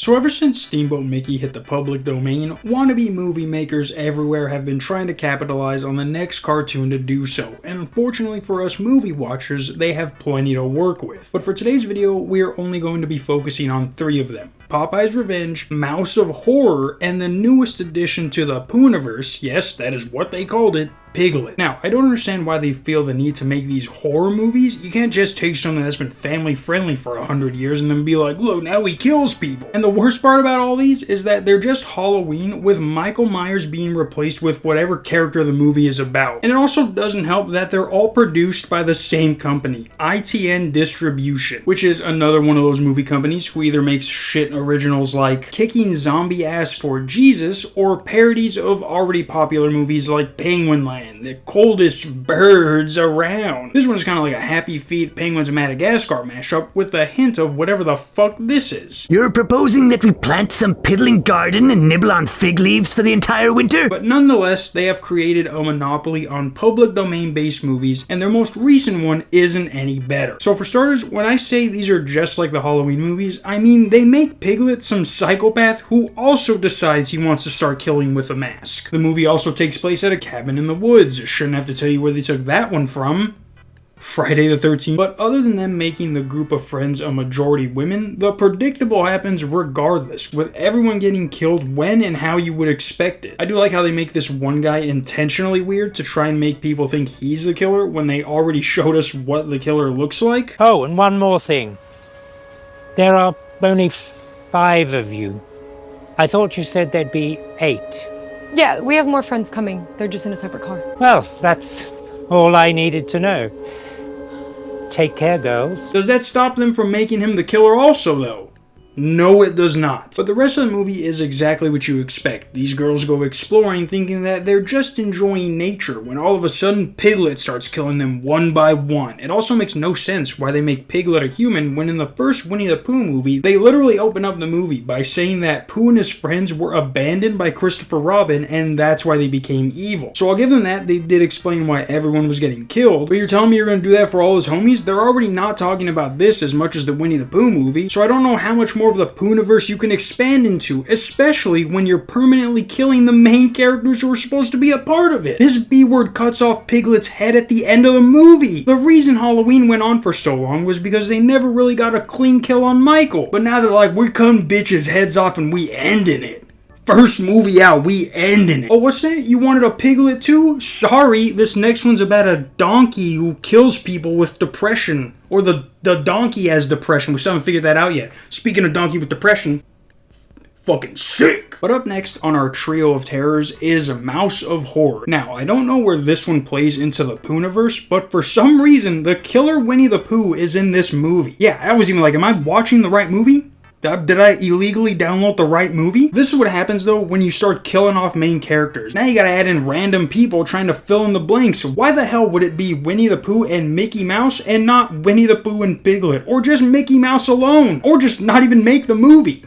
So ever since Steamboat Mickey hit the public domain, wannabe movie makers everywhere have been trying to capitalize on the next cartoon to do so, and unfortunately for us movie watchers, they have plenty to work with. But for today's video, we are only going to be focusing on 3 of them: Popeye's Revenge, Mouse of Horror, and the newest addition to the Pooniverse, yes, that is what they called it, Piglet. Now, I don't understand why they feel the need to make these horror movies. You can't just take something that's been family friendly for 100 years and then be like, look, now he kills people. And the worst part about all these is that they're just Halloween with Michael Myers being replaced with whatever character the movie is about. And it also doesn't help that they're all produced by the same company, ITN Distribution, which is another one of those movie companies who either makes shit originals like Kicking Zombie Ass for Jesus or parodies of already popular movies like Penguin Land, the coldest birds around. This one is kind of like a Happy Feet Penguins Madagascar mashup with a hint of whatever the fuck this is. You're proposing that we plant some piddling garden and nibble on fig leaves for the entire winter? But nonetheless, they have created a monopoly on public domain based movies, and their most recent one isn't any better. So for starters, when I say these are just like the Halloween movies, I mean they make Piglet some psychopath who also decides he wants to start killing with a mask. The movie also takes place at a cabin in the woods. Shouldn't have to tell you where they took that one from. Friday the 13th. But other than them making the group of friends a majority women, the predictable happens regardless, with everyone getting killed when and how you would expect it. I do like how they make this one guy intentionally weird to try and make people think he's the killer when they already showed us what the killer looks like. Oh, and one more thing. There are only 5 of you. I thought you said there'd be 8. Yeah, we have more friends coming. They're just in a separate car. Well, that's all I needed to know. Take care, girls. Does that stop them from making him the killer also, though? No, it does not. But the rest of the movie is exactly what you expect. These girls go exploring thinking that they're just enjoying nature when all of a sudden Piglet starts killing them one by one. It also makes no sense why they make Piglet a human when in the first Winnie the Pooh movie, they literally open up the movie by saying that Pooh and his friends were abandoned by Christopher Robin and that's why they became evil. So I'll give them that, they did explain why everyone was getting killed, but you're telling me you're going to do that for all his homies? They're already not talking about this as much as the Winnie the Pooh movie, so I don't know how much more of the Pooniverse you can expand into, especially when you're permanently killing the main characters who are supposed to be a part of it. This B-word cuts off Piglet's head at the end of the movie. The reason Halloween went on for so long was because they never really got a clean kill on Michael, but now they're like, we're cutting bitches' heads off and we ending it. First movie out, we ending it. Oh, what's that? You wanted a Piglet too? Sorry, this next one's about a donkey who kills people with depression. Or the donkey has depression. We still haven't figured that out yet. Speaking of donkey with depression, fucking sick. But up next on our trio of terrors is Mouse of Horror. Now, I don't know where this one plays into the Pooniverse, but for some reason, the killer Winnie the Pooh is in this movie. Yeah, I was even like, am I watching the right movie? Did I illegally download the right movie? This is what happens though when you start killing off main characters. Now you gotta add in random people trying to fill in the blanks. Why the hell would it be Winnie the Pooh and Mickey Mouse and not Winnie the Pooh and Piglet? Or just Mickey Mouse alone? Or just not even make the movie?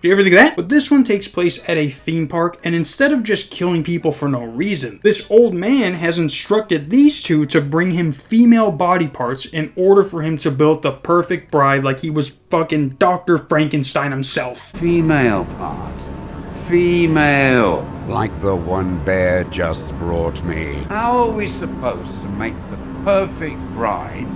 Do you ever think of that? But this one takes place at a theme park, and instead of just killing people for no reason, this old man has instructed these two to bring him female body parts in order for him to build the perfect bride like he was fucking Dr. Frankenstein himself. Female part. Female. Like the one Bear just brought me. How are we supposed to make the perfect bride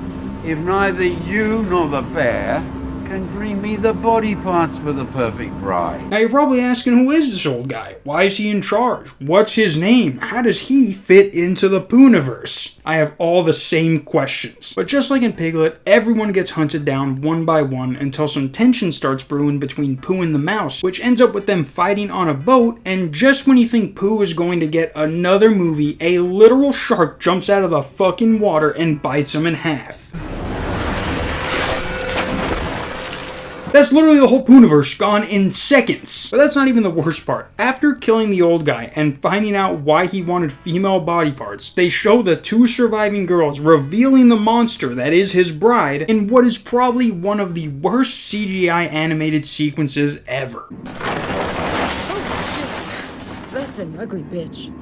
if neither you nor the bear can bring me the body parts for the perfect bride? Now you're probably asking, who is this old guy? Why is he in charge? What's his name? How does he fit into the Pooniverse? I have all the same questions. But just like in Piglet, everyone gets hunted down one by one until some tension starts brewing between Pooh and the mouse, which ends up with them fighting on a boat, and just when you think Pooh is going to get another movie, a literal shark jumps out of the fucking water and bites him in half. That's literally the whole Pooniverse gone in seconds. But that's not even the worst part. After killing the old guy and finding out why he wanted female body parts, they show the 2 surviving girls revealing the monster that is his bride in what is probably one of the worst CGI animated sequences ever. Oh shit, that's an ugly bitch.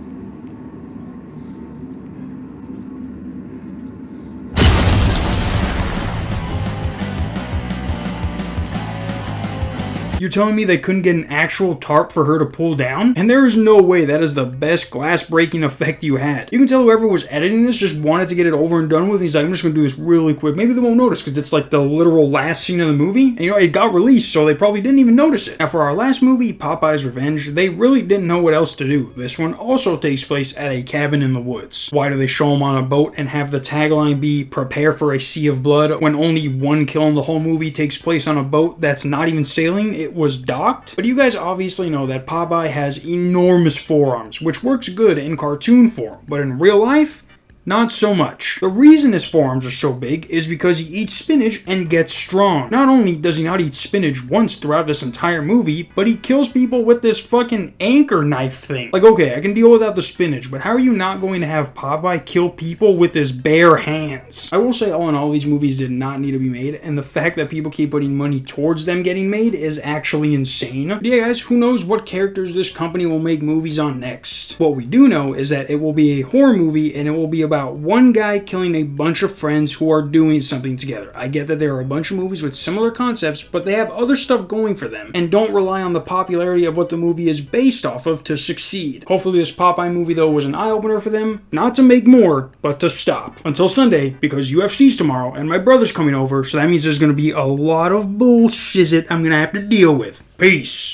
You're telling me they couldn't get an actual tarp for her to pull down? And there is no way that is the best glass breaking effect you had. You can tell whoever was editing this just wanted to get it over and done with. He's like, I'm just gonna do this really quick. Maybe they won't notice because it's like the literal last scene of the movie. And it got released, so they probably didn't even notice it. Now for our last movie, Popeye's Revenge, they really didn't know what else to do. This one also takes place at a cabin in the woods. Why do they show him on a boat and have the tagline be prepare for a sea of blood when only one kill in the whole movie takes place on a boat that's not even sailing? It was docked. But you guys obviously know that Popeye has enormous forearms, which works good in cartoon form, but in real life, not so much. The reason his forearms are so big is because he eats spinach and gets strong. Not only does he not eat spinach once throughout this entire movie, but he kills people with this fucking anchor knife thing. Like, okay, I can deal without the spinach, but how are you not going to have Popeye kill people with his bare hands? I will say, all in all, these movies did not need to be made, and the fact that people keep putting money towards them getting made is actually insane. But yeah, guys, who knows what characters this company will make movies on next. What we do know is that it will be a horror movie, and it will be about one guy killing a bunch of friends who are doing something together. I get that there are a bunch of movies with similar concepts, but they have other stuff going for them and don't rely on the popularity of what the movie is based off of to succeed. Hopefully this Popeye movie though was an eye-opener for them, not to make more, but to stop. Until Sunday, because UFC's tomorrow and my brother's coming over, so that means there's going to be a lot of bullshit I'm going to have to deal with. Peace.